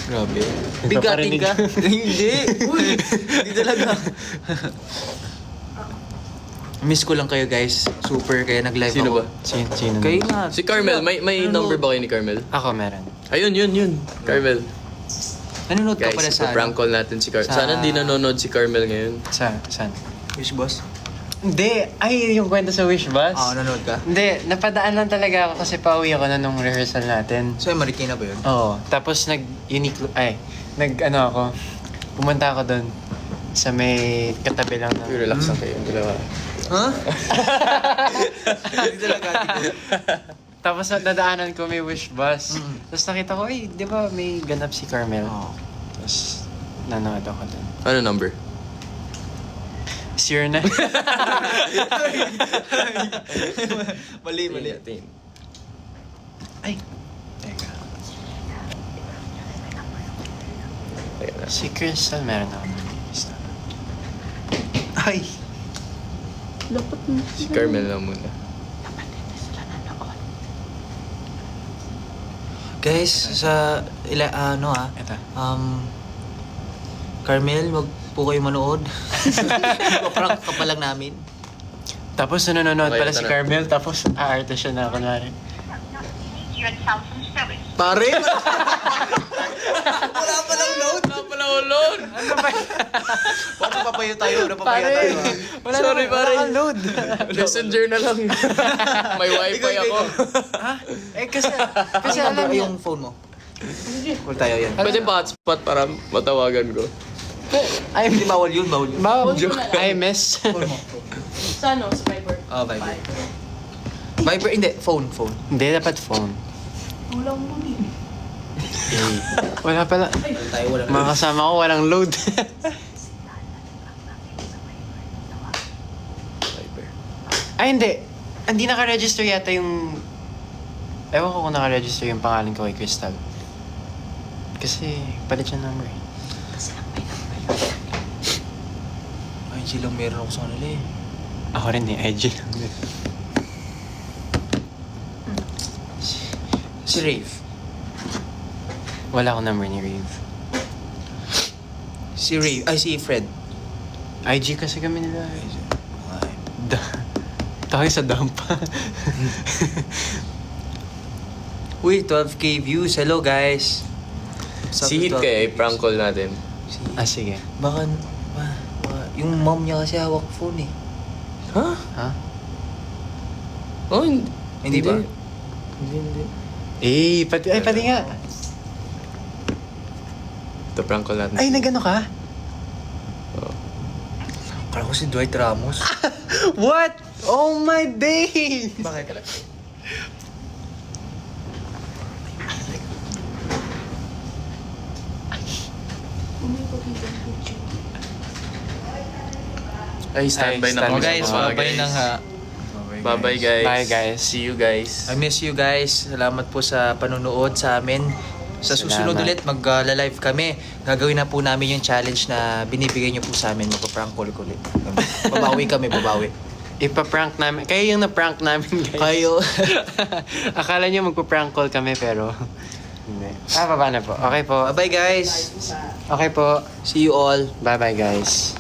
Grabe. Bigating ka. Hindi. Hindi talaga. Miss ko lang kayo guys. Super, kaya nag-live Sino ako. ba? Sino? Kayo nga. Si Carmel, may number ba kayo ni Carmel? Ako meron. Ayun, yun. Carmel. Nanonood ka Guys, pala sa prank call natin si Carmel. sa- Sana hindi nanonood si Carmel ngayon. Saan? Wish Boss? Hindi. Ay, yung kwento sa Wish Bus? Oo, nanonood ka. Hindi. Napadaan lang talaga ako kasi pauwi ako na nung rehearsal natin. So, Marikina ba yun? Oo. Tapos ako, pumunta ako doon sa may katabi lang Uy, ng... relax lang kayo. Dalawa. Ha? Hindi talaga. Tapos nadaanan ko may Wish Bus. Tapos nakita ko, di ba may ganap si Carmel? Oo. Tapos nanood ako doon. Ano number? Sure na. Mali. Ay. Teka. Ayan na. Si Crystal meron ako. Ay. Si Carmel lang muna. Guys, sa Ito. Carmel, wag po kayo manood. Paprank ka pa lang namin. Tapos nanonood Okay, pala ito si na. Carmel, tapos aarte siya na kunwari. Pare! Wala pa lang load. Wala pala ulon! Paano papayo tayo? Napapayo tayo. Wala Sorry, pare. Wala kang load. Messenger na lang. May wifi ako. Ha? Kasi Kasi alam niyo. yung phone mo. Call tayo yan. Pwede pa hotspot para matawagan ko. Hindi bawal yun. I miss. Phone mo. Sa ano? Sa Viber? Viber. Viber, hindi. Phone. Hindi, dapat phone. Ulang mo eh. Wala pala. Tayo wala. Mga kasama ko, walang load. Viber. Ay, hindi. Hindi naka-register yata yung... Ewan ko kung naka-register yung pangalan ko kay Crystal. Kasi palit siya number. IG lang meron ako sa kanila eh. Ako rin eh, IG lang din. Si Rave. Wala akong number ni Rave. Si Rave. Ay, si Fred. IG kasi kami nila. Tayo sa dampa. Uy, 12k views. Hello guys. What's up Si to Hit 12K kaya, views? i-prank call natin. Si Sige. Baka, yung mom niya kasi hawak phone eh. Ha? Ha? Oh, Hindi ba? Hindi. Pati nga. Ito, prank call natin. Ay, nagano ka? Kala ko si Dwight Ramos. What? Oh my days! Bakit? Ay, standby na standby. kami. Guys, Mga babay na nga. Bye-bye, guys. Bye, guys. See you, guys. I miss you guys. Salamat po sa panonood sa amin. Sa susunod Salamat. ulit, mag-live kami. Gagawin na po namin yung challenge na binibigay niyo po sa amin. Magpa-prank call ulit. Babawi kami, babawi. Ipaprank namin. Kayo yung na-prank namin, guys. Kayo. Akala nyo magpa-prank call kami, pero... Hindi. Baba na po. Okay po. Bye-bye guys. Okay po. See you all. Bye-bye, guys.